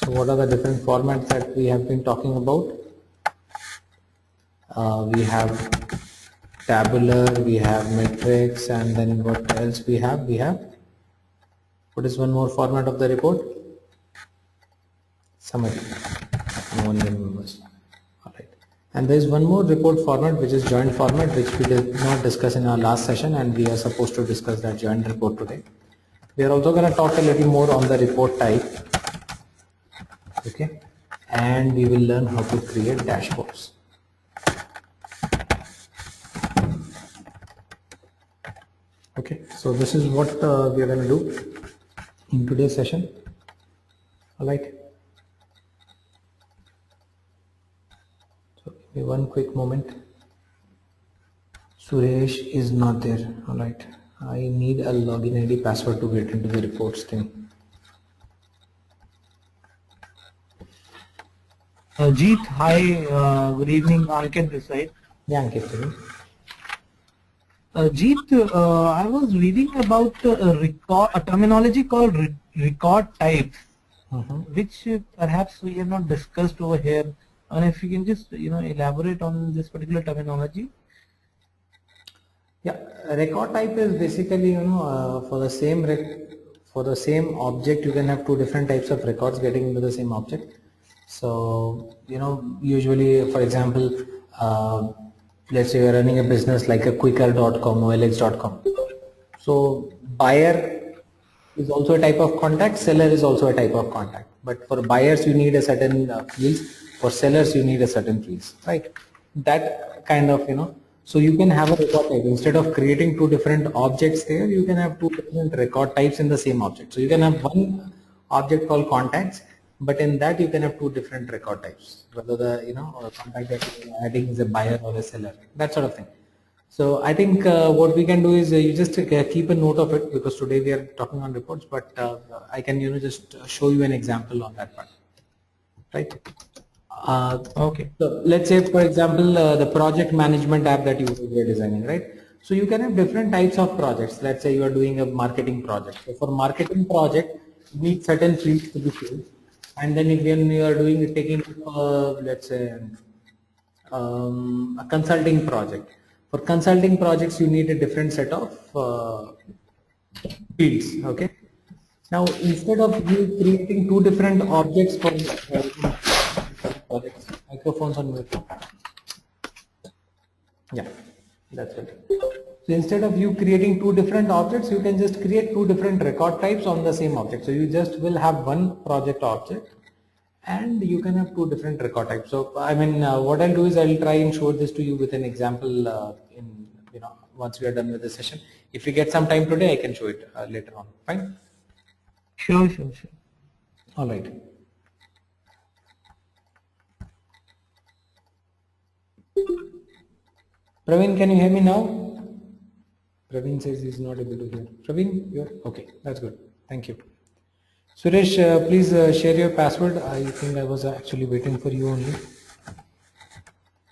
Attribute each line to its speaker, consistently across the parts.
Speaker 1: So what are the different formats that we have been talking about? We have tabular, we have matrix, and then what else we have? What is one more format of the report? Summary. No one remembers. Alright. And there is one more report format, which is joint format, which we did not discuss in our last session, and we are supposed to discuss that joint report today. We are also going to talk a little more on the report type. Okay. And we will learn how to create dashboards. Okay, so this is what we are going to do in today's session. All right. So give me one quick moment. Suresh is not there. All right. I need a login ID password to get into the reports thing.
Speaker 2: Jeet, hi, good evening, Ankit this side.
Speaker 1: Yeah, Ankit.
Speaker 2: Jeet, I was reading about a terminology called record types, which perhaps we have not discussed over here. And if you can just elaborate on this particular terminology.
Speaker 1: Yeah, record type is basically for the same object you can have two different types of records getting into the same object. So usually, for example, let's say you're running a business like a quicker.com, OLX.com. So buyer is also a type of contact, seller is also a type of contact. But for buyers you need a certain fields, for sellers you need a certain fields, right? That kind of so you can have a record type. Instead of creating two different objects there, you can have two different record types in the same object. So you can have one object called contacts, but in that you can have two different record types, whether the contact that you are adding is a buyer or a seller, that sort of thing. So I think what we can do is you just keep a note of it, because today we are talking on reports, but I can just show you an example on that part, right?
Speaker 2: Okay.
Speaker 1: So let's say, for example, the project management app that you are designing, right? So you can have different types of projects. Let's say you are doing a marketing project. So for marketing project, you need certain fields to be filled, and then when you are taking let's say a consulting project. For consulting projects, you need a different set of fields. Okay. Now, instead of you creating two different objects for projects, microphones on mute. Yeah, that's it. So instead of you creating two different objects, you can just create two different record types on the same object. So you just will have one project object, and you can have two different record types. So I mean, what I'll do is I'll try and show this to you with an example in once we are done with the session. If we get some time today, I can show it later on. Fine.
Speaker 2: Sure.
Speaker 1: All right. Praveen, can you hear me now? Praveen says he's not able to hear. Praveen, you're okay. That's good. Thank you. Suresh, please share your password. I think I was actually waiting for you only,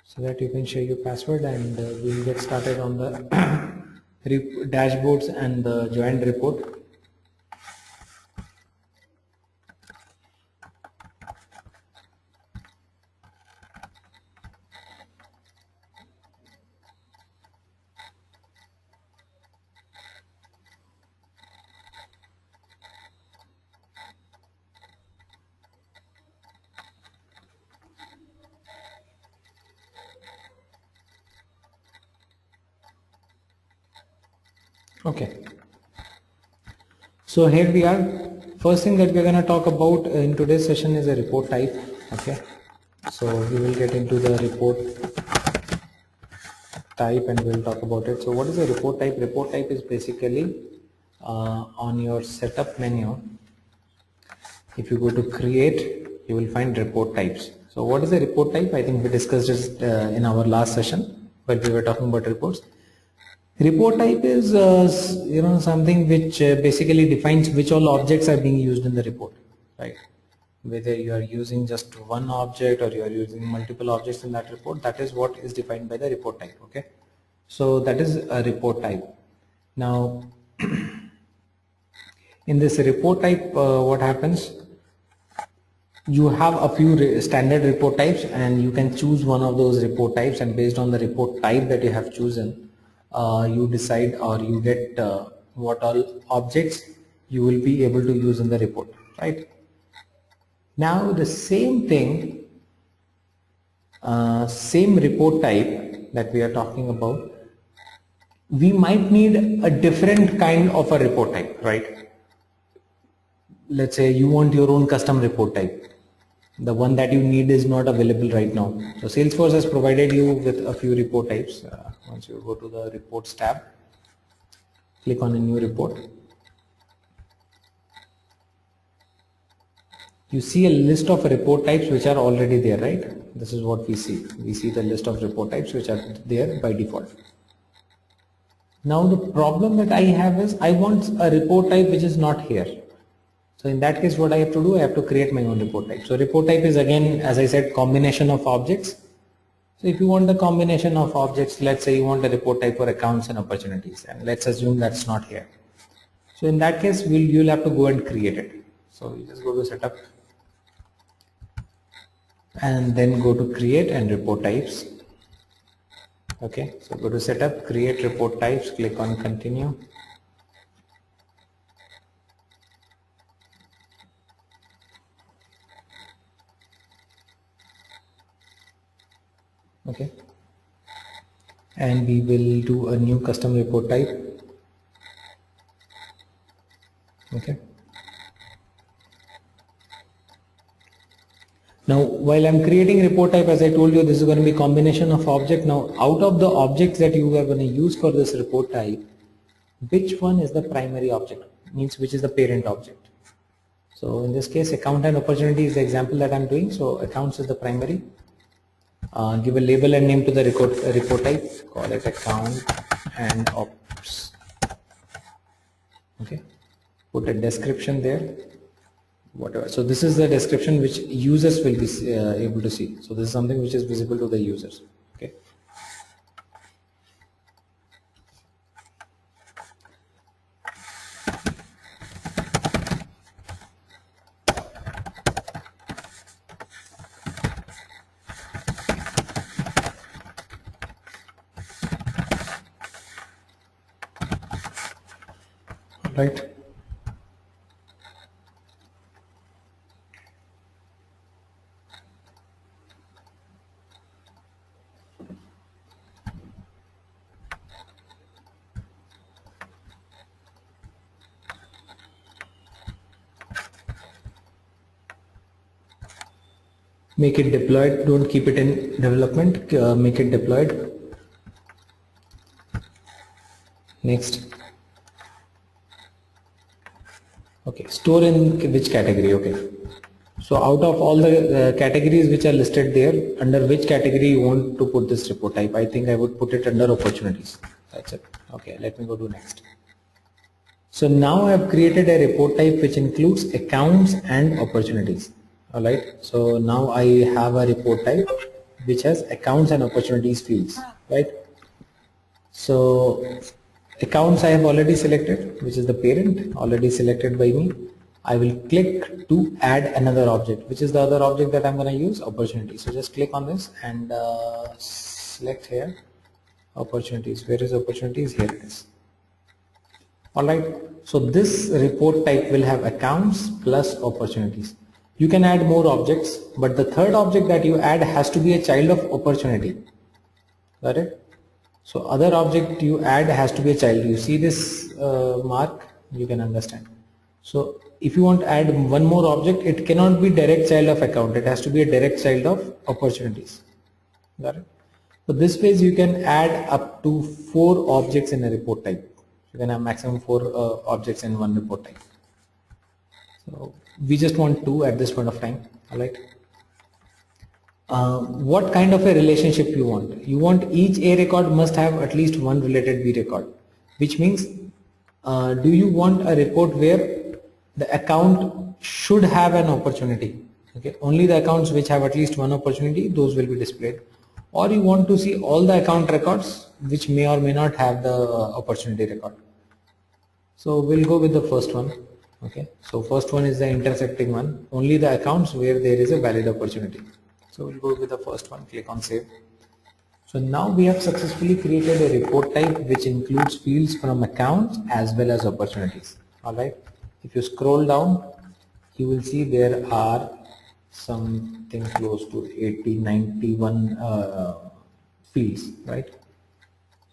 Speaker 1: so that you can share your password, and we'll get started on the dashboards and the joint report. Okay, so here we are. First thing that we're going to talk about in today's session is a report type. Okay, so we will get into the report type and we'll talk about it. So what is a report type? Report type is basically on your setup menu. If you go to create, you will find report types. So what is a report type? I think we discussed it in our last session when we were talking about reports. Report type is something which basically defines which all objects are being used in the report, right? Whether you are using just one object or you are using multiple objects in that report, that is what is defined by the report type. Okay, so that is a report type. Now in this report type, what happens? you have a few standard report types, and you can choose one of those report types, and based on the report type that you have chosen, you decide, or you get what all objects you will be able to use in the report, right? Now the same thing, same report type that we are talking about, we might need a different kind of a report type, right? Let's say you want your own custom report type. The one that you need is not available right now. So Salesforce has provided you with a few report types. Once you go to the reports tab, click on a new report. You see a list of report types which are already there, right? This is what we see. We see the list of report types which are there by default. Now the problem that I have is I want a report type which is not here. So in that case, what I have to do, I have to create my own report type. So report type is, again, as I said, combination of objects. So if you want the combination of objects, let's say you want a report type for accounts and opportunities, and let's assume that's not here. So in that case, you'll have to go and create it. So you just go to setup and then go to create and report types. Okay, so go to setup, create report types, click on continue. Okay, and we will do a new custom report type. Okay, now while I'm creating report type, as I told you, this is going to be a combination of object. Now out of the objects that you are going to use for this report type, which one is the primary object, means which is the parent object? So in this case, account and opportunity is the example that I'm doing. So accounts is the primary. Give a label and name to the report type, call it account and ops. Okay, put a description there, whatever. So this is the description which users will be able to see. So this is something which is visible to the users. Okay, right. Make it deployed, don't keep it in development, make it deployed. Next. Okay, store in which category? Okay, so out of all the categories which are listed there, under which category you want to put this report type? I think I would put it under opportunities. That's it. Okay, let me go to next. So now I have created a report type which includes accounts and opportunities. Alright, so now I have a report type which has accounts and opportunities fields, right? So accounts I have already selected, which is the parent, already selected by me. I will click to add another object, which is the other object that I'm going to use, opportunity. So just click on this and select here opportunities. Where is opportunities? Here it is. Alright, so this report type will have accounts plus opportunities. You can add more objects, but the third object that you add has to be a child of opportunity. Got it? So other object you add has to be a child. You see this mark, you can understand. So if you want to add one more object, it cannot be direct child of account. It has to be a direct child of opportunities. Got it? So this way you can add up to 4 objects in a report type. You can have maximum 4 objects in one report type. So we just want 2 at this point of time. Alright. What kind of a relationship you want? You want each A record must have at least one related B record, which means do you want a report where the account should have an opportunity? Okay, only the accounts which have at least one opportunity, those will be displayed. Or you want to see all the account records which may or may not have the opportunity record. So we'll go with the first one. Okay, so first one is the intersecting one, only the accounts where there is a valid opportunity. So we'll go with the first one, click on save. So now we have successfully created a report type which includes fields from accounts as well as opportunities. Alright, if you scroll down, you will see there are something close to 80, 91 fields, right?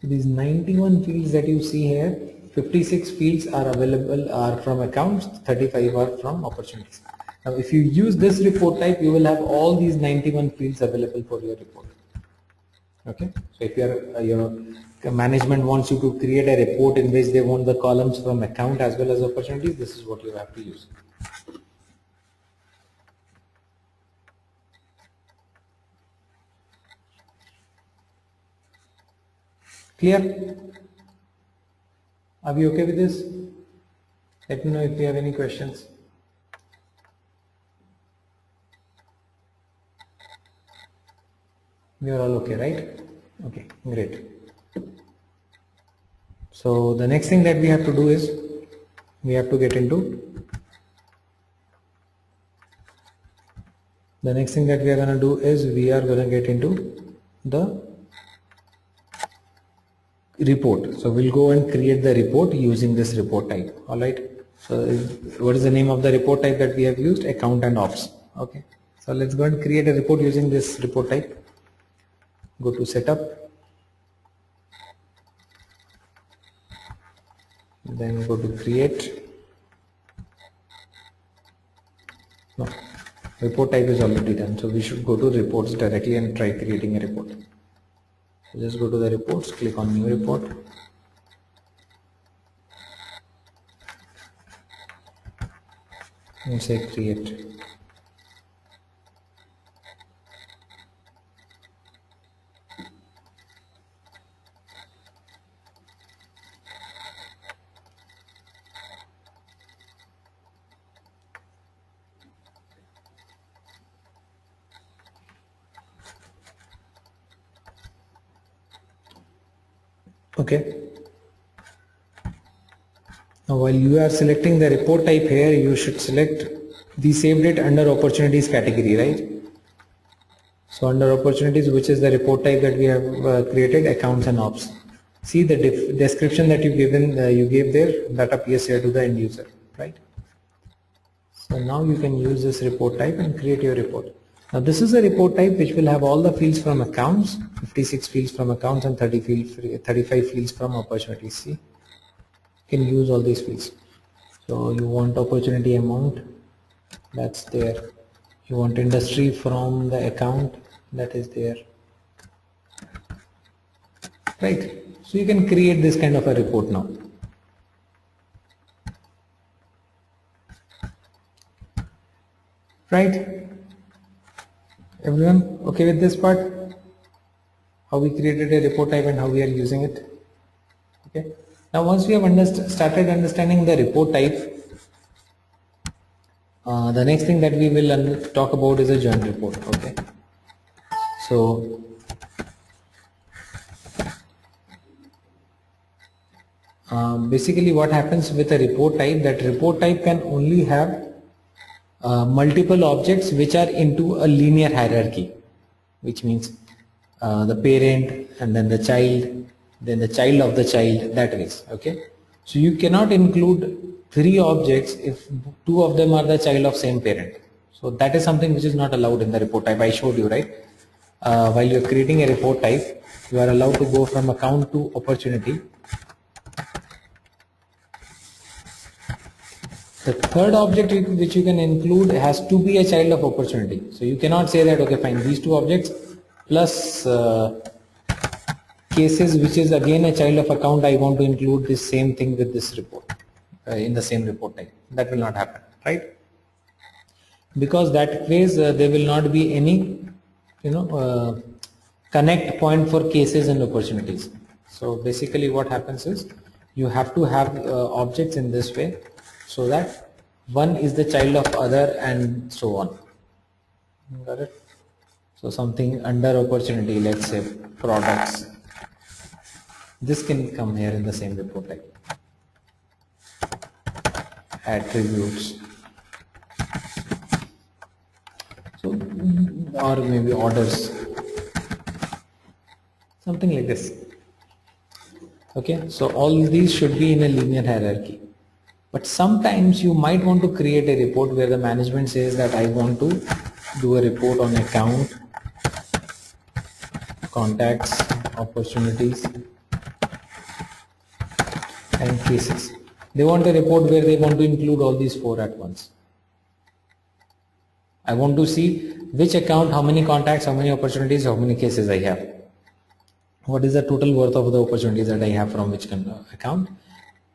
Speaker 1: So these 91 fields that you see here, 56 fields are available are from accounts, 35 are from opportunities. Now if you use this report type, you will have all these 91 fields available for your report. Okay, so if your management wants you to create a report in which they want the columns from account as well as opportunities, this is what you have to use. Clear? Are we okay with this? Let me know if you have any questions. We are all okay, right? Okay, great. So the next thing that we have to do is we have to get into the next thing that we are going to do is we are going to get into the report. So we'll go and create the report using this report type. All right. So what is the name of the report type that we have used? Account and ops. Okay. So let's go and create a report using this report type. Go to setup, then go to create. No, report type is already done, so we should go to reports directly and try creating a report. So just go to the reports, click on new report, and say create. Okay. Now while you are selecting the report type here, you should select the saved it under opportunities category, right? So under opportunities, which is the report type that we have created, accounts and ops. See the description that you gave there, that appears here to the end user, right? So now you can use this report type and create your report. Now this is a report type which will have all the fields from accounts, 56 fields from accounts and 35 fields from opportunities. See, you can use all these fields. So you want opportunity amount, that's there. You want industry from the account, that is there, right? So you can create this kind of a report now. Right? Everyone okay with this part? How we created a report type and how we are using it? Okay. Now once we have started understanding the report type, the next thing that we will talk about is a joint report. Okay. So basically what happens with a report type, that report type can only have multiple objects which are into a linear hierarchy, which means the parent and then the child, then the child of the child, that is. Okay. So you cannot include 3 objects if 2 of them are the child of same parent. So that is something which is not allowed in the report type. I showed you, right? While you are creating a report type, you are allowed to go from account to opportunity. The third object which you can include has to be a child of opportunity. So you cannot say that, okay fine, these 2 objects plus cases which is again a child of account, I want to include this same thing with this report in the same report type. That will not happen, right? Because that ways there will not be any connect point for cases and opportunities. So basically what happens is you have to have objects in this way, so that one is the child of other and so on. Got it? So something under opportunity, let's say products, this can come here in the same report type. attributes. So, or maybe orders, something like this. Okay, so all these should be in a linear hierarchy. But sometimes you might want to create a report where the management says that I want to do a report on account, contacts, opportunities, and cases. They want a report where they want to include all these four at once. I want to see which account, how many contacts, how many opportunities, how many cases I have. What is the total worth of the opportunities that I have from which account.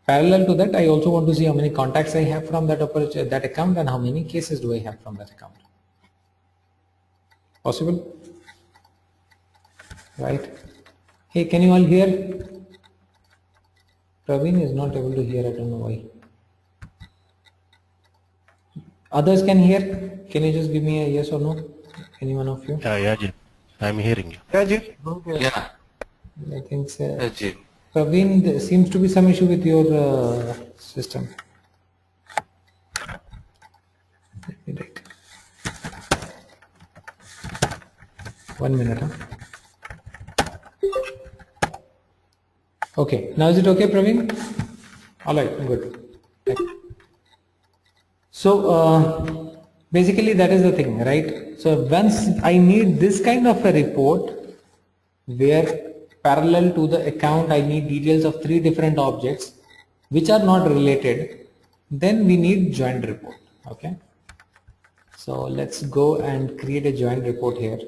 Speaker 1: Parallel to that, I also want to see how many contacts I have from that account and how many cases do I have from that account. Possible? Right? Hey, can you all hear? Praveen is not able to hear, I don't know why. Others can hear? Can you just give me a yes or no? Any one of you?
Speaker 3: Yeah, Jim. I'm hearing you.
Speaker 4: Yeah, Jim.
Speaker 3: Yeah.
Speaker 1: I think so.
Speaker 3: Yeah, Jim.
Speaker 1: Praveen, there seems to be some issue with your system. Let me write. 1 minute. Okay, now is it okay, Praveen? Alright, good. So basically that is the thing, right? So once I need this kind of a report where parallel to the account I need details of 3 different objects which are not related, then we need joint report. Okay, so let's go and create a joint report here.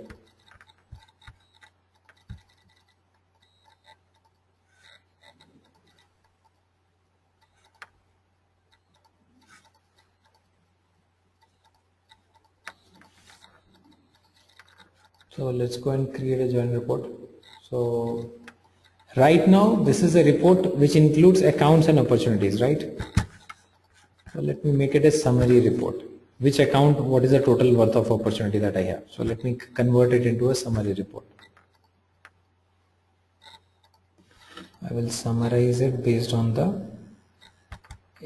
Speaker 1: So let's go and create a joint report. So right now this is a report which includes accounts and opportunities, right? So let me make it a summary report. Which account, what is the total worth of opportunity that I have? So let me convert it into a summary report. I will summarize it based on the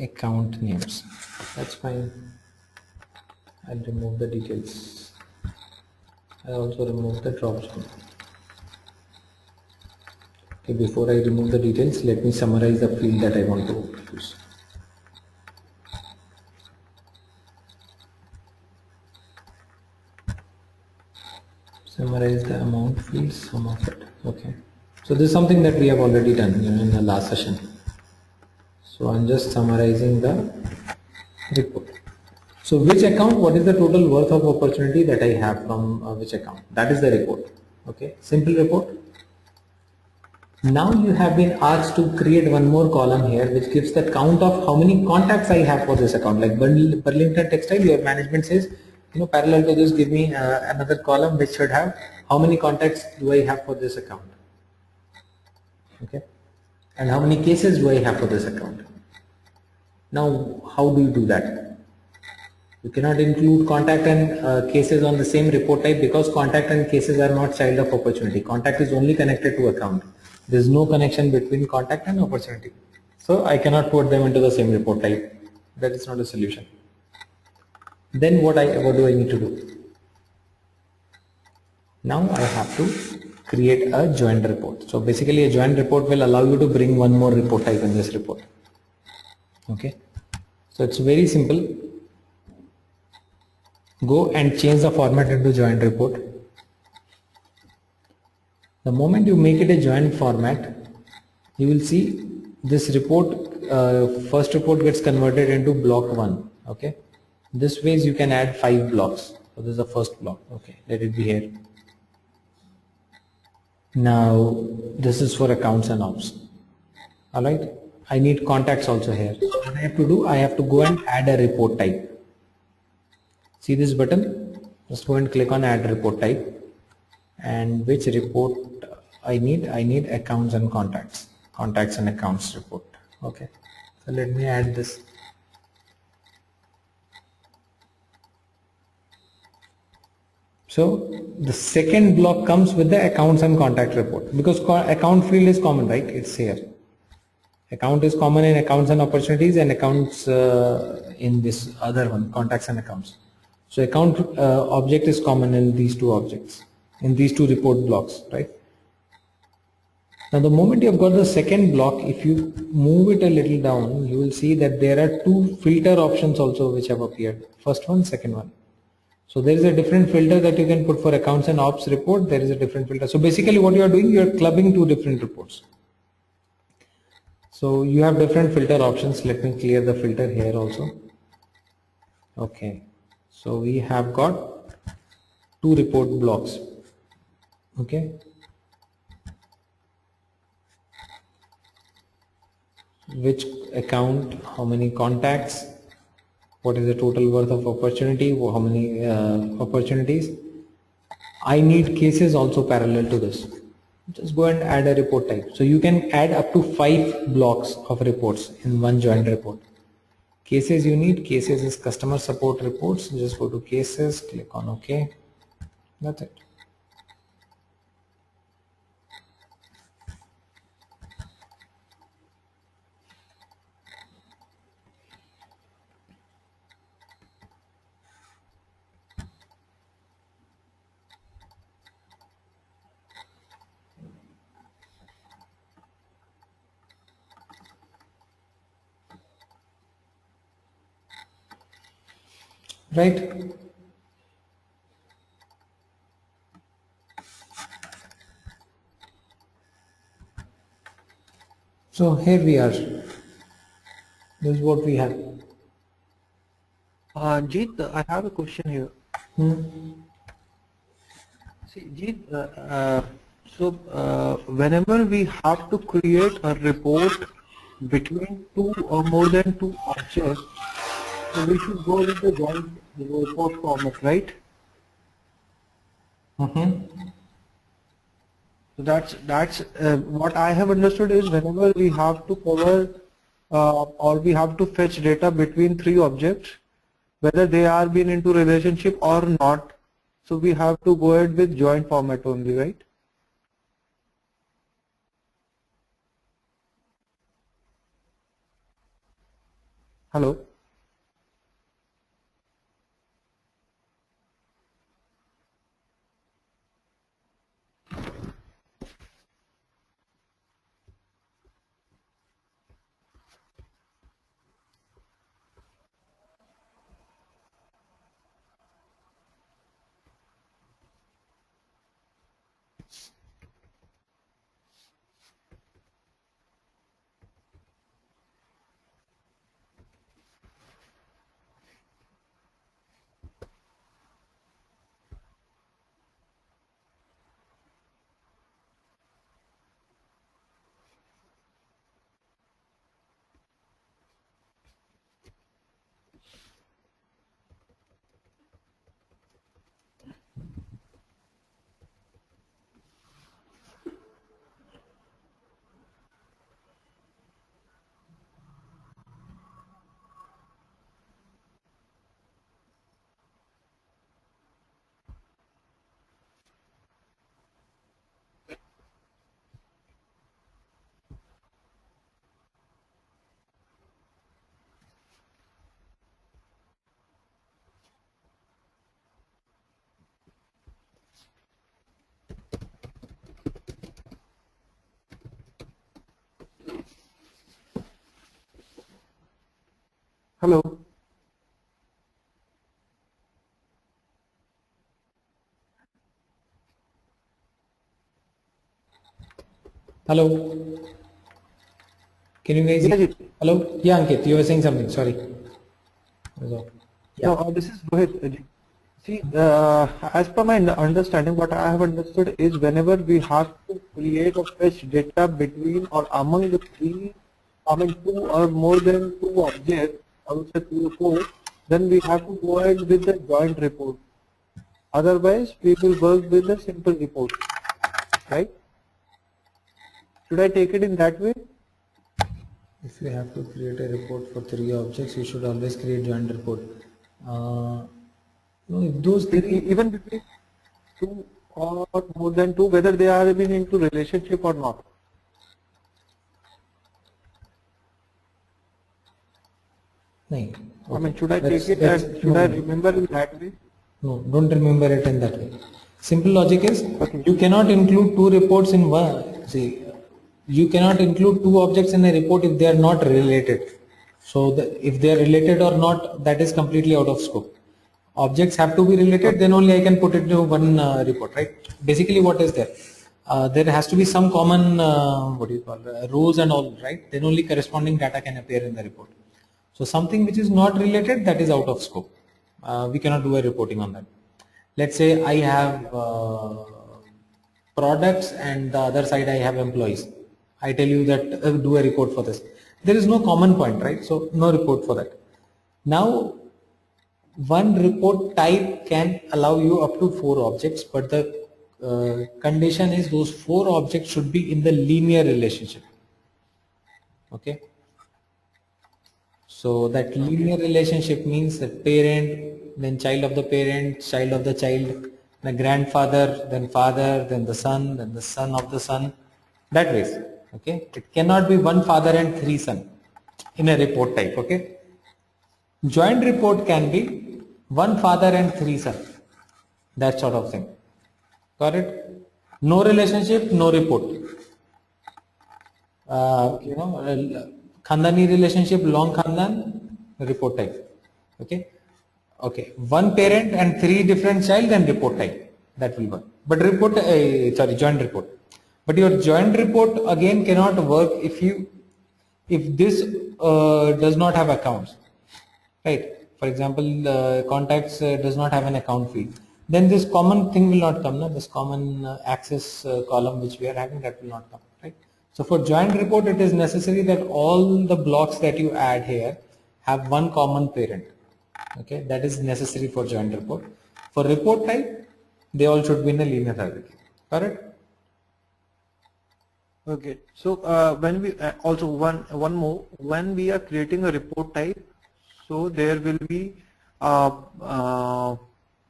Speaker 1: account names. That's fine. I'll remove the details. I also remove the dropdown. Okay, before I remove the details, let me summarize the field that I want to use. Summarize the amount field, sum of it. Okay. So this is something that we have already done in the last session. So I'm just summarizing the report. So which account, what is the total worth of opportunity that I have from which account? That is the report. Okay, simple report. Now you have been asked to create one more column here which gives the count of how many contacts I have for this account. Like Burlington Textile, your management says, parallel to this, give me another column which should have how many contacts do I have for this account. Okay, and how many cases do I have for this account. Now how do you do that? You cannot include contact and cases on the same report type because contact and cases are not child of opportunity. Contact is only connected to account. There is no connection between contact and opportunity. So I cannot put them into the same report type. That is not a solution. Then what do I need to do? Now I have to create a joint report. So basically a joint report will allow you to bring one more report type in this report. Okay. So it's very simple. Go and change the format into joint report. The moment you make it a joint format, you will see this report, first report gets converted into block 1. Okay, this ways you can add 5 blocks. So this is the first block. Okay, let it be here. Now this is for accounts and ops. Alright, I need contacts also here. What I have to do, I have to go and add a report type. See this button? Just go and click on add report type. And which report I need accounts and contacts and accounts report. Okay, so let me add this. So the second block comes with the accounts and contact report because account field is common, right? It's here. Account is common in accounts and opportunities, and accounts in this other one, contacts and accounts. So account object is common in these two objects, in these two report blocks, right? Now the moment you have got the second block, if you move it a little down, you will see that there are two filter options also which have appeared. First one, second one. So there is a different filter that you can put for accounts and ops report. There is a different filter. So basically what you are doing, you are clubbing two different reports. So you have different filter options. Let me clear the filter here also. Okay. So we have got two report blocks. Okay. Which account, how many contacts, what is the total worth of opportunity, how many opportunities. I need cases also parallel to this. Just go and add a report type. So you can add up to 5 blocks of reports in one joint report. Cases you need, cases is customer support reports. Just go to cases, click on OK. That's it. Right. So here we are. This is what we have.
Speaker 4: Jeet, I have a question here. See, Jeet, whenever we have to create a report between two or more than two objects, so we should go with the joint report format, right? So that's what I have understood is whenever we have to cover or we have to fetch data between three objects, whether they are been into relationship or not, so we have to go ahead with joint format only, right? Hello. Hello.
Speaker 1: Hello. Can you guys
Speaker 4: Yeah,
Speaker 1: hear?
Speaker 4: Jeet.
Speaker 1: Hello? Yeah, Ankit, you were saying something. Sorry.
Speaker 4: No, this is Rohit. See, as per my understanding, what I have understood is whenever we have to create or fetch data between or among the three, I mean two or more than two objects, I would say 3 or 4, then we have to go ahead with the joint report. Otherwise, we will work with the simple report, right? Should I take it in that way?
Speaker 1: If you have to create a report for 3 objects, you should always create joint report. No, if those
Speaker 4: Even between two or more than two, whether they are been into relationship or not.
Speaker 1: nahi.
Speaker 4: I mean, should I
Speaker 1: Let's-
Speaker 4: take it
Speaker 1: let's-
Speaker 4: and should I remember in that way?
Speaker 1: No, don't remember it in that way. Simple logic is
Speaker 4: Okay.
Speaker 1: you cannot include two reports in one. See, you cannot include two objects in a report if they are not related. So if they are related or not, that is completely out of scope. Objects have to be related, then only I can put it into one report, right? Basically, what is there? There has to be some common rows and all, right? Then only corresponding data can appear in the report. So something which is not related, that is out of scope. We cannot do a reporting on that. Let's say I have products and the other side I have employees. I tell you that do a report for this. There is no common point, right? So no report for that. Now, one report type can allow you up to 4 objects, but the condition is those 4 objects should be in the linear relationship. Okay. So that linear relationship means that parent, then child of the parent, child of the child, the grandfather, then father, then the son of the son, that ways. Okay. It cannot be one father and 3 sons in a report type. Okay. Joint report can be one father and 3 sons, that sort of thing. Got it? No relationship, no report. Khandani relationship, long khandan, report type. Okay. Okay. One parent and 3 different child, then report type. That will work. But report, joint report. But your joint report again cannot work if this does not have accounts. Right. For example, contacts does not have an account field. Then this common thing will not come. No? This common access column which we are having, that will not come. Right. So for joint report, it is necessary that all the blocks that you add here have one common parent. Okay. That is necessary for joint report. For report type, they all should be in a linear hierarchy. Correct?
Speaker 4: Okay. So when we also one more, when we are creating a report type, so there will be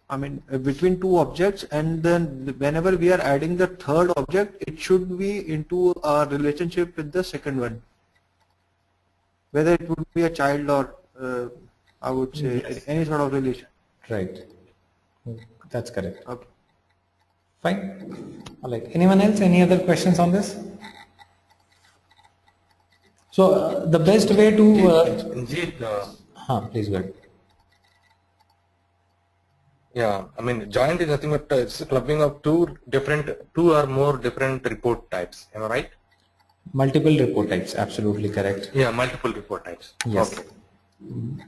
Speaker 4: I mean between 2 objects, and then whenever we are adding the third object, it should be into a relationship with the second one, whether it would be a child or I would say any sort of relation.
Speaker 1: Right. That's correct.
Speaker 4: Okay.
Speaker 1: Fine. All right. Anyone else? Any other questions on this? So the best way to please go ahead.
Speaker 3: Yeah, I mean joint is nothing but it's clubbing of two or more different report types. Am I right?
Speaker 1: Multiple report types. Absolutely correct.
Speaker 3: Yeah, multiple report types.
Speaker 1: Yes.
Speaker 3: Okay.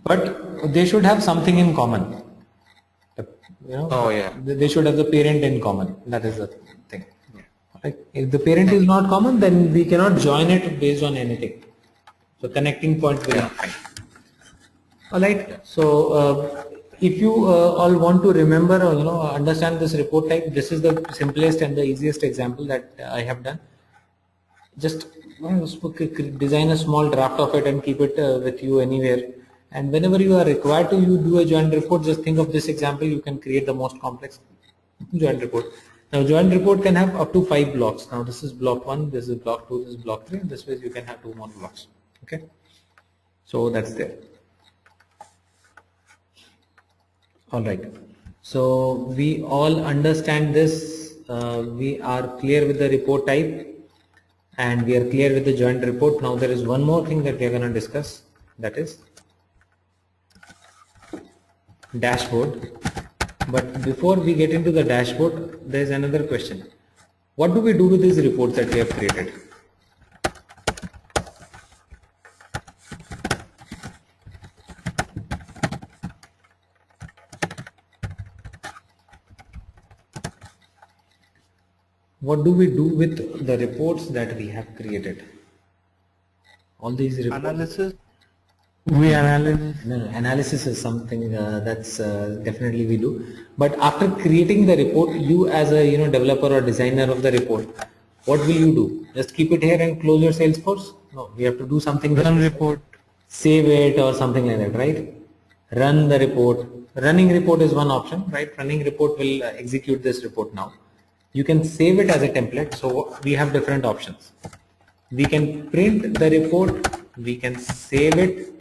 Speaker 1: But they should have something in common.
Speaker 3: Oh yeah.
Speaker 1: They should have the parent in common. That is the thing. Right? If the parent is not common, then we cannot join it based on anything. So connecting point will not find. All right. So if you all want to remember or understand this report type, this is the simplest and the easiest example that I have done. Just design a small draft of it and keep it with you anywhere. And whenever you are required to do a joint report, just think of this example. You can create the most complex joint report. Now, joint report can have up to 5 blocks. Now, this is block 1, this is block 2, this is block 3. This way, you can have 2 more blocks. Okay. So that's there. All right. So we all understand this. We are clear with the report type, and we are clear with the joint report. Now there is one more thing that we are going to discuss. That is dashboard. But before we get into the dashboard, there is another question. What do we do with these reports that we have created? What do we do with the reports that we have created? All these reports.
Speaker 4: Analysis.
Speaker 2: We analyze.
Speaker 1: No, analysis is something that's definitely we do. But after creating the report, you as a developer or designer of the report, what will you do? Just keep it here and close your Salesforce? No, we have to do something.
Speaker 2: Run report.
Speaker 1: Save it or something like that, right? Run the report. Running report is one option, right? Running report will execute this report now. You can save it as a template. So we have different options. We can print the report. We can save it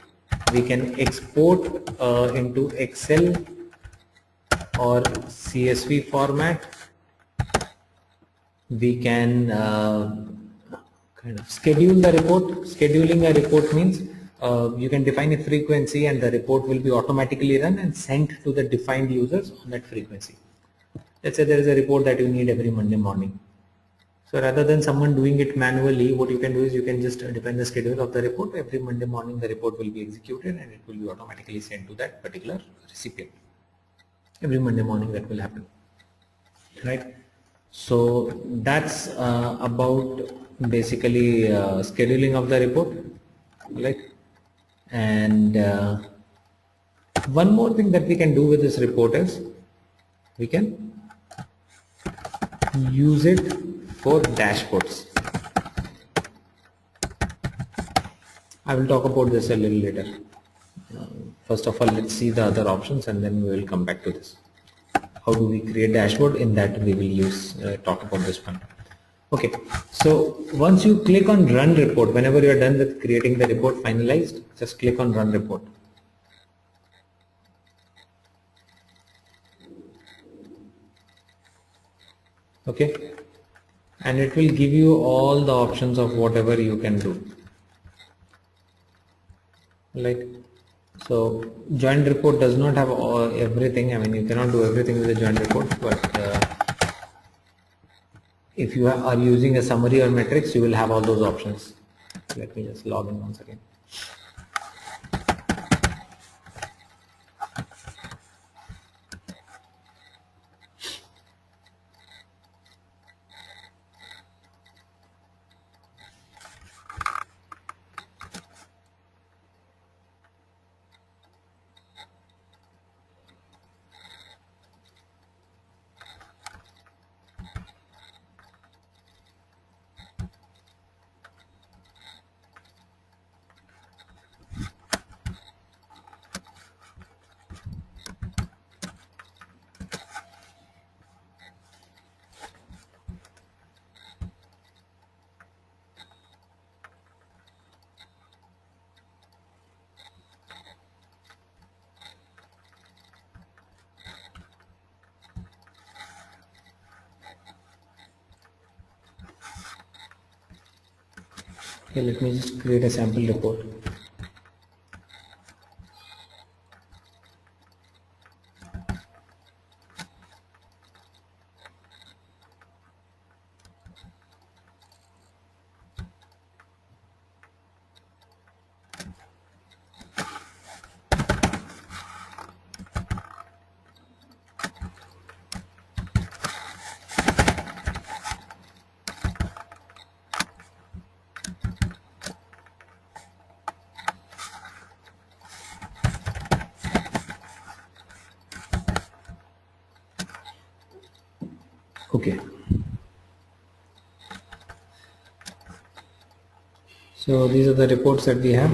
Speaker 1: We can export into Excel or CSV format. We can kind of schedule the report. Scheduling a report means you can define a frequency and the report will be automatically run and sent to the defined users on that frequency. Let's say there is a report that you need every Monday morning. So rather than someone doing it manually, what you can do is you can just define the schedule of the report. Every Monday morning the report will be executed and it will be automatically sent to that particular recipient. Every Monday morning that will happen, right? So that's about basically scheduling of the report, right? And one more thing that we can do with this report is we can use it for dashboards. I will talk about this a little later. First of all, let's see the other options and then we will come back to this. How do we create dashboard? In that we will use talk about this one. Okay, so once you click on run report, whenever you are done with creating the report finalized, just click on run report. Okay, and it will give you all the options of whatever you can do. Like, so joint report does not have everything. I mean, you cannot do everything with a joint report, but if you are using a summary or metrics, you will have all those options. Let me just log in once again. Okay, let me just create a sample report. Okay. So these are the reports that we have.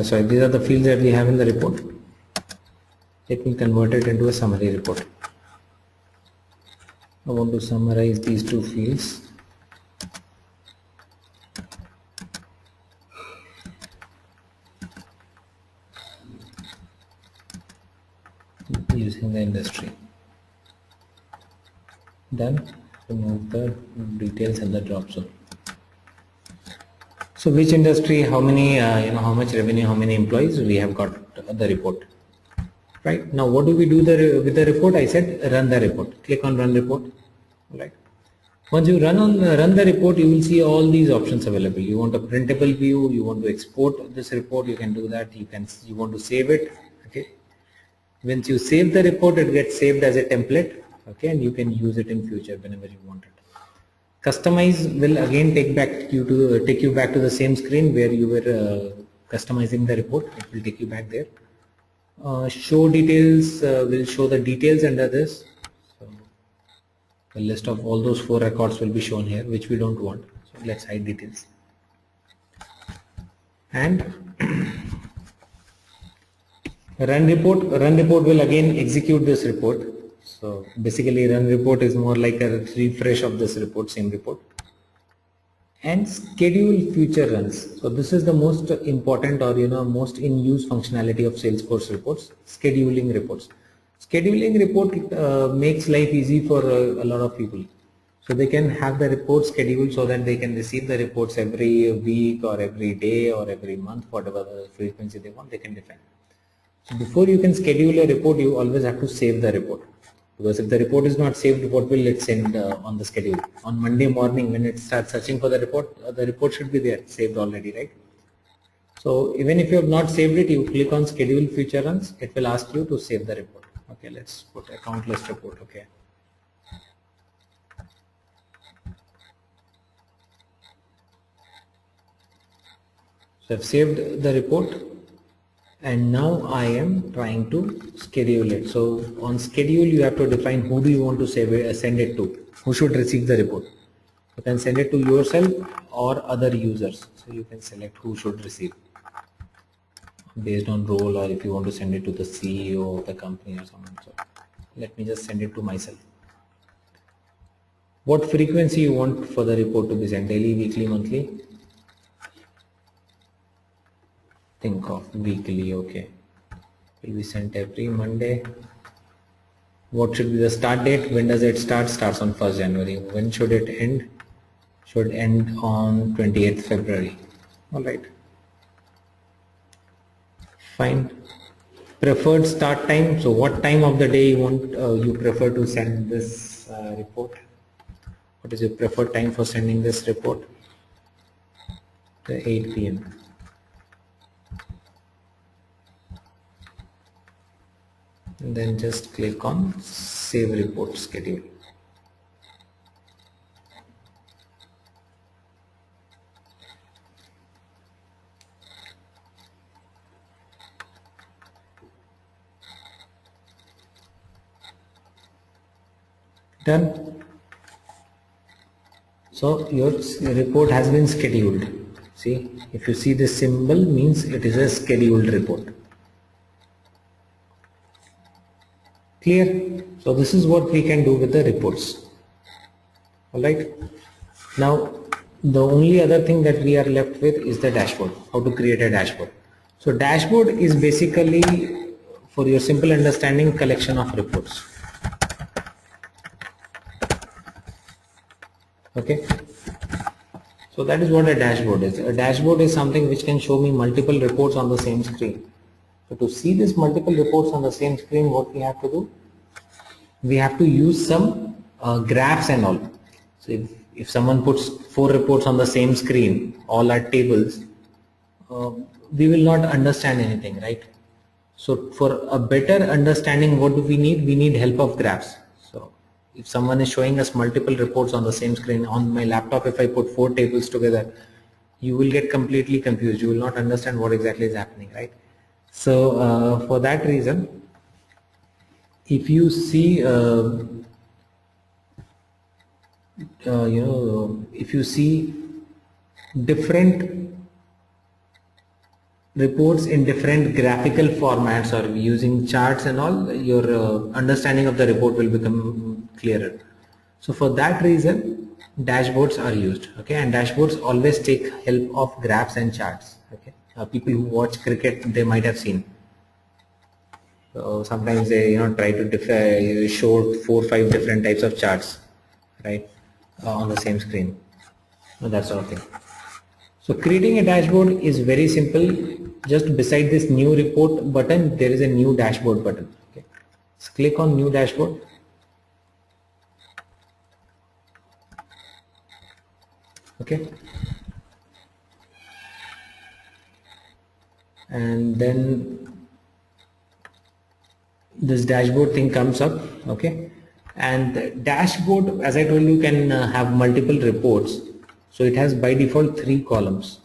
Speaker 1: Sorry, these are the fields that we have in the report. Let me convert it into a summary report. I want to summarize these two fields. Using the industry. Then remove the details and the job zone. So which industry, how many, how much revenue, how many employees, we have got the report. Right now, what do we do with the report? I said run the report. Click on run report. Right. Once you run the report, you will see all these options available. You want a printable view, you want to export this report, you can do that. You want to save it. Okay. Once you save the report, it gets saved as a template. Okay, and you can use it in future whenever you want it. Customize will again take you back to the same screen where you were customizing the report. It will take you back there. Show details will show the details under this. So the list of all those 4 records will be shown here, which we don't want. So let's hide details. And run report will again execute this report. So basically run report is more like a refresh of this report, same report. and schedule future runs. So this is the most important, or most in use functionality of Salesforce reports, scheduling reports. Scheduling report makes life easy for a lot of people. So they can have the report scheduled so that they can receive the reports every week or every day or every month, whatever the frequency they want, they can define. So before you can schedule a report, you always have to save the report. Because if the report is not saved, what will it send on the schedule? On Monday morning when it starts searching for the report should be there, saved already, right? So even if you have not saved it, you click on schedule future runs, it will ask you to save the report. Okay, let's put account list report, okay. So I've saved the report and now I am trying to schedule it. So on schedule you have to define who do you want to send it to, who should receive the report. You can send it to yourself or other users. So you can select who should receive based on role, or if you want to send it to the CEO of the company or someone. So let me just send it to myself. What frequency you want for the report to be sent? Daily, weekly, monthly? Think of weekly, okay. Will be sent every Monday. What should be the start date? When does it start? Starts on 1st January. When should it end? Should end on 28th February. Alright. Fine. Preferred start time. So what time of the day you want, you prefer to send this report? What is your preferred time for sending this report? The 8 p.m. And then just click on save report schedule. Done. So your report has been scheduled. See, if you see this symbol, means it is a scheduled report. Clear? So this is what we can do with the reports. Alright. Now the only other thing that we are left with is the dashboard. How to create a dashboard. So dashboard is basically, for your simple understanding, collection of reports. Okay. So that is what a dashboard is. A dashboard is something which can show me multiple reports on the same screen. So to see these multiple reports on the same screen, what we have to do? We have to use some graphs and all. So if someone puts 4 reports on the same screen, all are tables, we will not understand anything, right? So for a better understanding, what do we need? We need help of graphs. So if someone is showing us multiple reports on the same screen, on my laptop, if I put 4 tables together, you will get completely confused. You will not understand what exactly is happening, right? So for that reason, if you see if you see different reports in different graphical formats or using charts and all, your understanding of the report will become clearer. So for that reason, dashboards are used, okay, and dashboards always take help of graphs and charts, okay. People who watch cricket, they might have seen. So sometimes they try to show 4 or 5 different types of charts, right, on the same screen, that sort of thing. So creating a dashboard is very simple. Just beside this new report button, there is a new dashboard button. Okay, let's click on new dashboard. Okay, and then this dashboard thing comes up. Okay, and the dashboard, as I told you, can have multiple reports. So it has by default 3 columns.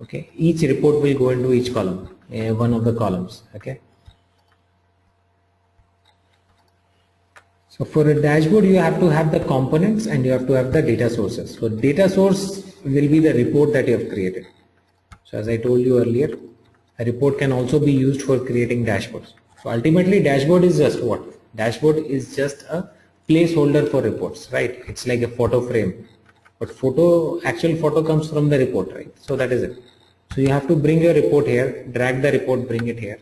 Speaker 1: Okay, each report will go into each column, one of the columns. Okay, so for a dashboard, you have to have the components and you have to have the data sources. So data source will be the report that you have created. So as I told you earlier, a report can also be used for creating dashboards. So ultimately, dashboard is just what? Dashboard is just a placeholder for reports, right? It's like a photo frame. but actual photo comes from the report, right? So that is it. So you have to bring your report here, drag the report, bring it here.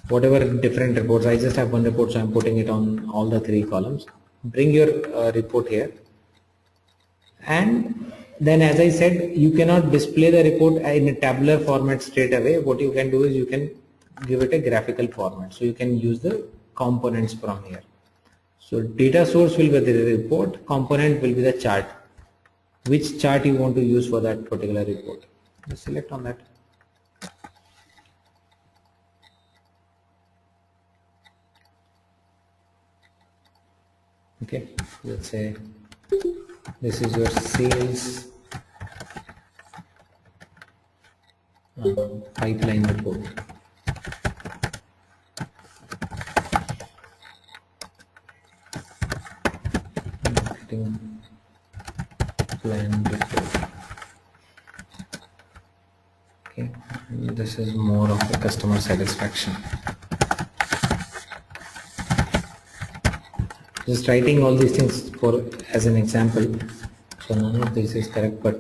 Speaker 1: Whatever different reports, I just have one report, so I'm putting it on all the 3 columns. Bring your report here, and then as I said, you cannot display the report in a tabular format straight away. What you can do is you can give it a graphical format, so you can use the components from here. So data source will be the report, component will be the chart. Which chart you want to use for that particular report, just select on that. Okay, let's say this is your sales pipeline report. Marketing plan report. Okay, and this is more of a customer satisfaction. Just writing all these things for as an example. So none of this is correct, but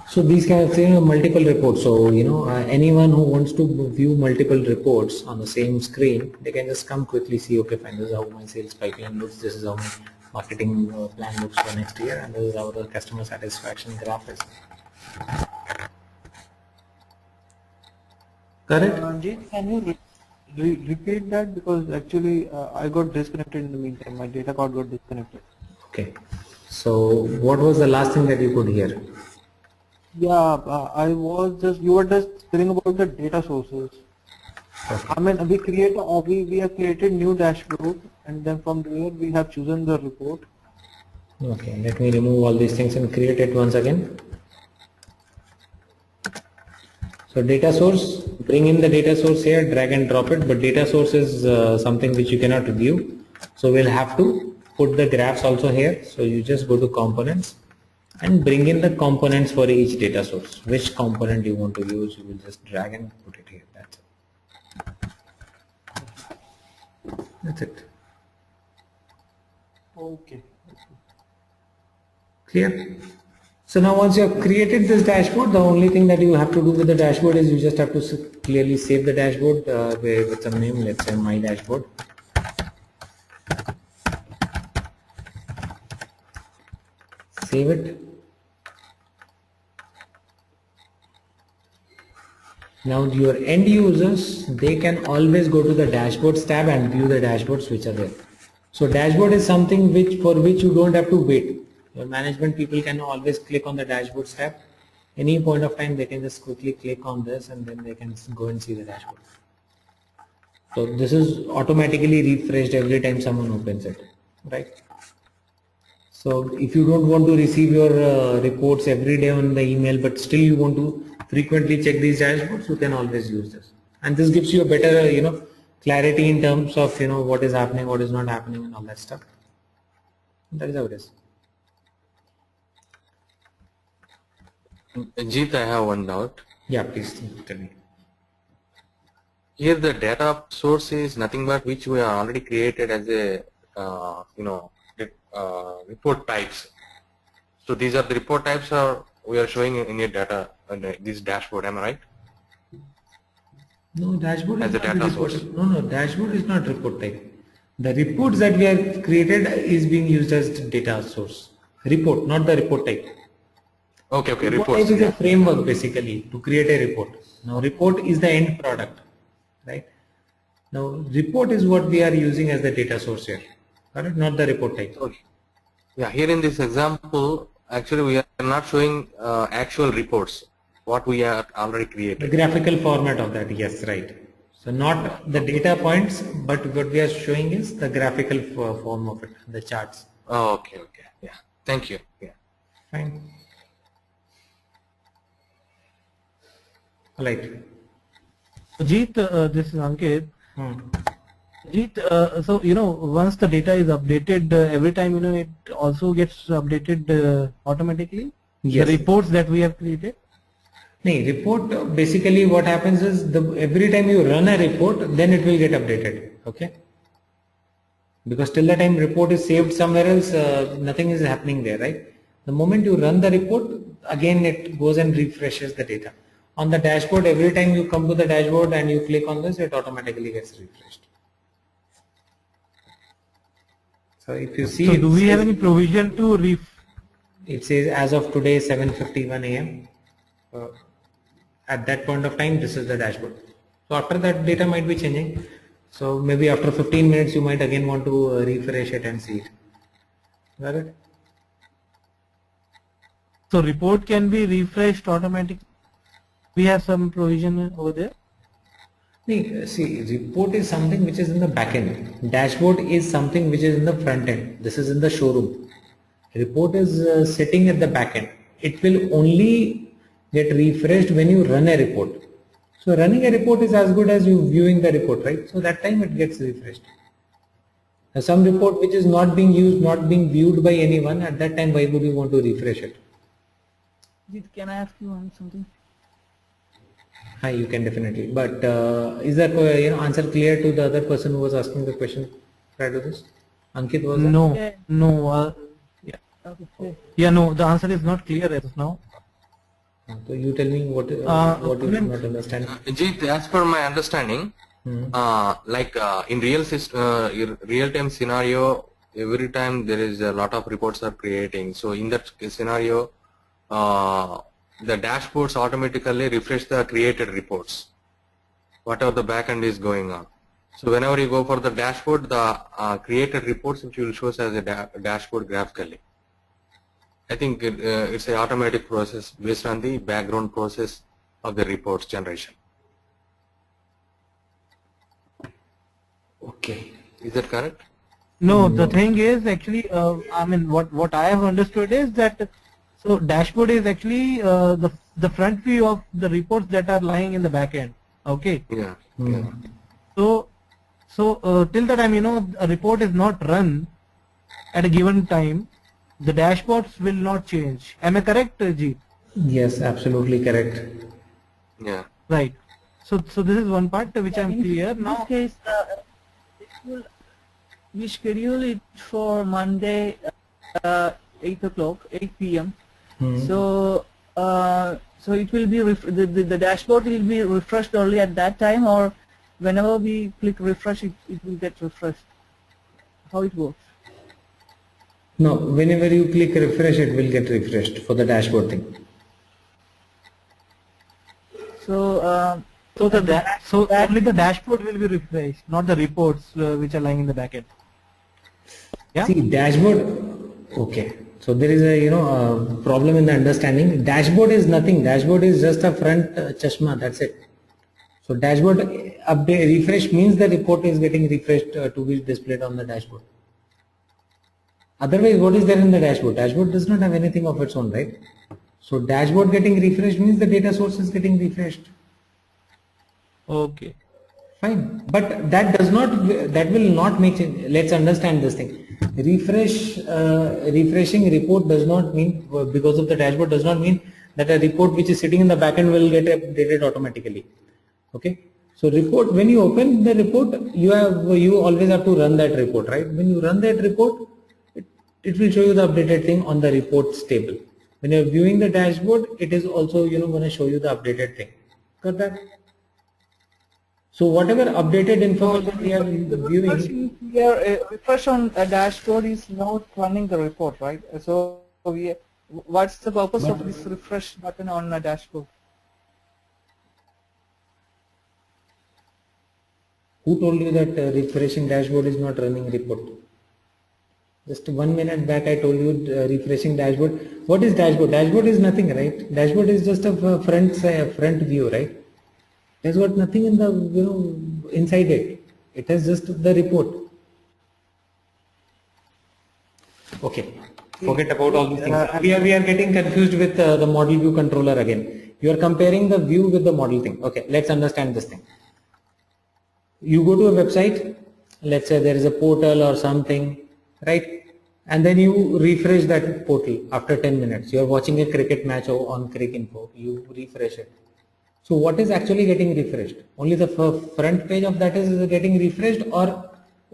Speaker 1: so these kind of things, multiple reports. So anyone who wants to view multiple reports on the same screen, they can just come quickly see. Okay, fine. This is how my sales pipeline looks. This is how my marketing plan looks for next year, and this is how the customer satisfaction graph is. Correct?
Speaker 4: Ranjit, can you repeat that, because actually I got disconnected in the meantime. My data card got disconnected.
Speaker 1: Okay. So what was the last thing that you could hear?
Speaker 4: Yeah, you were just telling about the data sources.
Speaker 1: Okay.
Speaker 4: I mean, we have created new dashboard, and then from there we have chosen the report.
Speaker 1: Okay, let me remove all these things and create it once again. So data source, bring in the data source here, drag and drop it, but data source is something which you cannot view. So we'll have to put the graphs also here. So you just go to components and bring in the components for each data source. Which component you want to use, you will just drag and put it here. That's it.
Speaker 4: Okay.
Speaker 1: Clear? So now once you have created this dashboard, the only thing that you have to do with the dashboard is you just have to clearly save the dashboard with some name, let's say my dashboard. Save it. Now your end users, they can always go to the dashboards tab and view the dashboards which are there. So dashboard is something for which you don't have to wait. Your management people can always click on the dashboards tab. Any point of time they can just quickly click on this and then they can go and see the dashboard. So this is automatically refreshed every time someone opens it, right? So if you don't want to receive your reports every day on the email, but still you want to frequently check these dashboards, you can always use this. And this gives you a better, clarity in terms of, what is happening, what is not happening and all that stuff. That is how it is.
Speaker 3: Jeet, I have one doubt.
Speaker 1: Yeah, please tell me.
Speaker 3: Here the data source is nothing but which we are already created as a, report types. So these are the report types we are showing in your data, this dashboard, am I right?
Speaker 1: No, dashboard
Speaker 3: as
Speaker 1: is
Speaker 3: a
Speaker 1: not
Speaker 3: data
Speaker 1: report.
Speaker 3: source.
Speaker 1: No, dashboard is not report type. The reports that we have created is being used as data source. Report, not the report type.
Speaker 3: Okay,
Speaker 1: Report
Speaker 3: reports.
Speaker 1: type is a framework basically to create a report. Now report is the end product, right? Now report is what we are using as the data source here, correct? Not the report type.
Speaker 3: Okay. Yeah, here in this example, actually we are not showing actual reports, what we are already
Speaker 1: The
Speaker 3: created.
Speaker 1: graphical format of that, yes, right. So not the data points, but what we are showing is the graphical form of it, the charts.
Speaker 3: Oh, okay, yeah. Thank you. Yeah.
Speaker 1: Fine. All right.
Speaker 2: Jeet, this is Ankit.
Speaker 1: Hmm.
Speaker 2: Jeet, so once the data is updated, every time it also gets updated automatically.
Speaker 1: Yes.
Speaker 2: The reports that we have created.
Speaker 1: No, report basically what happens is every time you run a report, then it will get updated. Okay. because till the time report is saved somewhere else, nothing is happening there, right? The moment you run the report, again it goes and refreshes the data. On the dashboard, every time you come to the dashboard and you click on this, it automatically gets refreshed. So if you see,
Speaker 2: So do we have any provision to
Speaker 1: it says as of today 7:51 a.m. At that point of time, this is the dashboard. So after that, data might be changing. So maybe after 15 minutes, you might again want to refresh it and see it. Got it?
Speaker 2: So report can be refreshed automatically. We have some provision over there.
Speaker 1: See, report is something which is in the back end. Dashboard is something which is in the front end. This is in the showroom. Report is sitting at the back end. It will only get refreshed when you run a report. So running a report is as good as you viewing the report, right? So that time it gets refreshed. Now some report which is not being used, not being viewed by anyone, at that time why would you want to refresh it?
Speaker 5: Can I ask you on something?
Speaker 1: Hi, you can definitely. But is that answer clear to the other person who was asking the question prior to this? Ankit was that?
Speaker 2: No,
Speaker 5: Yeah.
Speaker 2: no.
Speaker 5: Okay.
Speaker 2: Yeah, no. The answer is not clear as of now.
Speaker 1: So you tell me what you do not understand.
Speaker 3: Jeet, as per my understanding, in real time scenario, every time there is a lot of reports are creating. So in that scenario, the dashboards automatically refresh the created reports, whatever the backend is going on. So whenever you go for the dashboard, the created reports which will show as a dashboard graphically. I think it's an automatic process based on the background process of the reports generation.
Speaker 1: Okay.
Speaker 3: Is that correct?
Speaker 2: No, the thing is actually, I mean, what I have understood is that so dashboard is actually the front view of the reports that are lying in the back end. Okay.
Speaker 3: Yeah.
Speaker 2: So till the time a report is not run at a given time, the dashboards will not change. Am I correct, Jeet?
Speaker 1: Yes, absolutely correct.
Speaker 3: Yeah.
Speaker 2: Right. So this is one part which I'm clear
Speaker 5: In
Speaker 2: now.
Speaker 5: this case, we schedule it for Monday, 8 o'clock, 8 p.m. So it will be the dashboard will be refreshed only at that time, or whenever we click refresh, it will get refreshed. How it works?
Speaker 1: No, whenever you click refresh, it will get refreshed for the dashboard thing.
Speaker 5: So
Speaker 2: So only the dashboard will be refreshed, not the reports which are lying in the backend. Yeah.
Speaker 1: See, dashboard. Okay. So there is a problem in the understanding. Dashboard is nothing. Dashboard is just a front chashma. That's it. So dashboard update refresh means the report is getting refreshed to be displayed on the dashboard. Otherwise, what is there in the dashboard? Dashboard does not have anything of its own, right? So dashboard getting refreshed means the data source is getting refreshed.
Speaker 2: Okay.
Speaker 1: Fine, but that will not make change. Let's understand this thing. Refreshing report does not mean, because of the dashboard, does not mean that a report which is sitting in the backend will get updated automatically. Okay. So report, when you open the report, you always have to run that report, right? When you run that report, it will show you the updated thing on the reports table. When you are viewing the dashboard, it is also going to show you the updated thing. Got that? So whatever updated information we are viewing.
Speaker 5: Refresh on a dashboard is not running the report, right? So what's the purpose of this refresh button on a dashboard?
Speaker 1: Who told you that refreshing dashboard is not running report? Just 1 minute back I told you refreshing dashboard. What is dashboard? Dashboard is nothing, right? Dashboard is just a front view, right? There's got nothing in the inside it. It has just the report. Okay. Forget about all these things. We are getting confused with the model view controller again. You are comparing the view with the model thing. Okay, let's understand this thing. You go to a website, let's say there is a portal or something, right? And then you refresh that portal after 10 minutes. You are watching a cricket match on Cricinfo. You refresh it. So what is actually getting refreshed? Only the front page of that is getting refreshed, or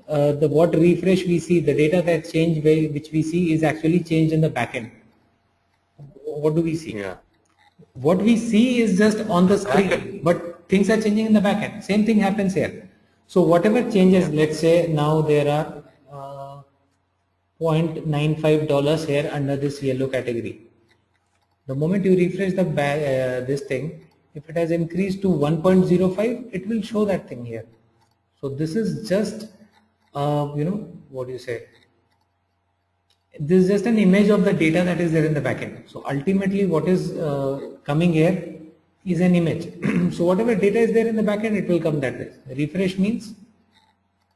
Speaker 1: the what refresh we see, the data that change which we see is actually changed in the backend. What do we see?
Speaker 3: Yeah.
Speaker 1: What we see is just on the screen, but things are changing in the backend. Same thing happens here. So whatever changes, let's say now there are $0.95 here under this yellow category. The moment you refresh the this thing, if it has increased to 1.05, it will show that thing here. So this is just, what do you say? This is just an image of the data that is there in the backend. So ultimately what is coming here is an image. So whatever data is there in the backend, it will come that way. Refresh means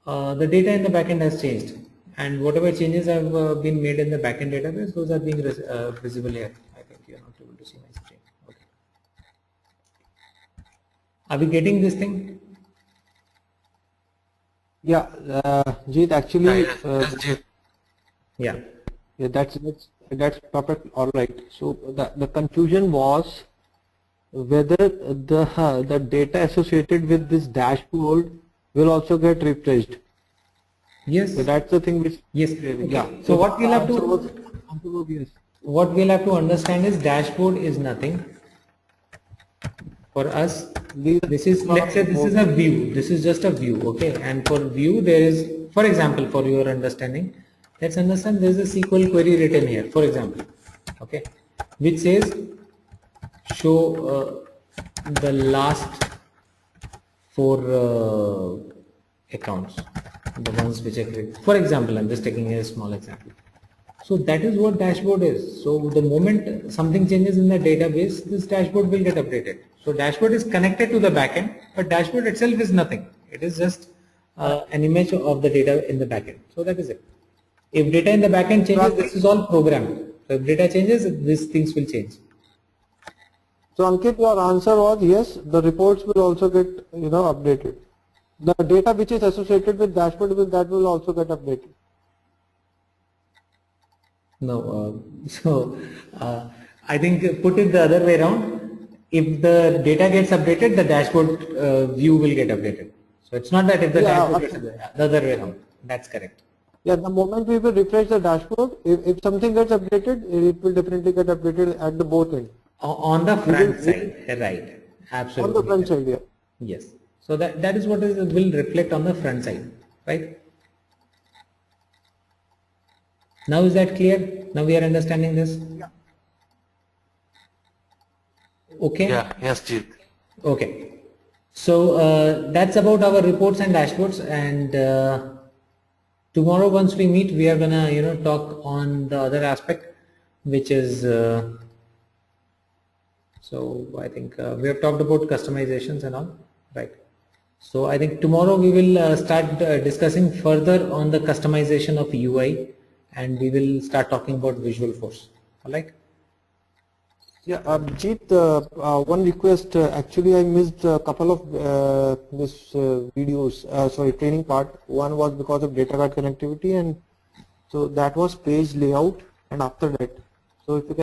Speaker 1: the data in the backend has changed, and whatever changes have been made in the backend database, those are being visible here. I think you are not able to see my screen. Okay. Are we getting this thing?
Speaker 4: Yeah, Jeet, actually,
Speaker 3: Yes, Jeet.
Speaker 1: Yeah.
Speaker 4: yeah, that's perfect. All right. So the confusion was whether the data associated with this dashboard will also get refreshed.
Speaker 1: Yes.
Speaker 4: So that's the thing which
Speaker 1: Yes. Okay.
Speaker 4: yeah.
Speaker 1: So what we'll have
Speaker 4: answer
Speaker 1: to
Speaker 4: was yes.
Speaker 1: what we'll have to understand is dashboard is nothing for us. This is, let's say this is a view. This is just a view, okay? And for view there is, for example, for your understanding, let's understand there is a SQL query written here, for example, okay, which says show the last 4 accounts, the ones which are created. For example, I'm just taking a small example. So that is what dashboard is. So the moment something changes in the database, this dashboard will get updated. So dashboard is connected to the backend, but dashboard itself is nothing. It is just an image of the data in the backend. So that is it. If data in the backend changes, this is all programmed. So if data changes, these things will change.
Speaker 4: So Ankit, your answer was yes, the reports will also get updated. The data which is associated with dashboard will also get updated.
Speaker 1: No, I think put it the other way around. If the data gets updated, the dashboard view will get updated. So it's not that if the dashboard gets updated, the other way around. That's correct.
Speaker 4: Yeah, the moment we will refresh the dashboard, if something gets updated, it will definitely get updated at the both end.
Speaker 1: On the front side, right? Absolutely.
Speaker 4: On the front side, yeah.
Speaker 1: Yes. So that is what will reflect on the front side, right? Now is that clear? Now we are understanding this? Yeah. Okay?
Speaker 3: Yeah, yes, Jeet.
Speaker 1: Okay. So that's about our reports and dashboards, and tomorrow once we meet, we are gonna talk on the other aspect, which is so I think we have talked about customizations and all, right? So I think tomorrow we will start discussing further on the customization of UI, and we will start talking about Visualforce. All right?
Speaker 4: Yeah, Jeet, one request. Actually, I missed a couple of this videos. Sorry, training part. One was because of data card connectivity, and so that was page layout. And after that, so if you can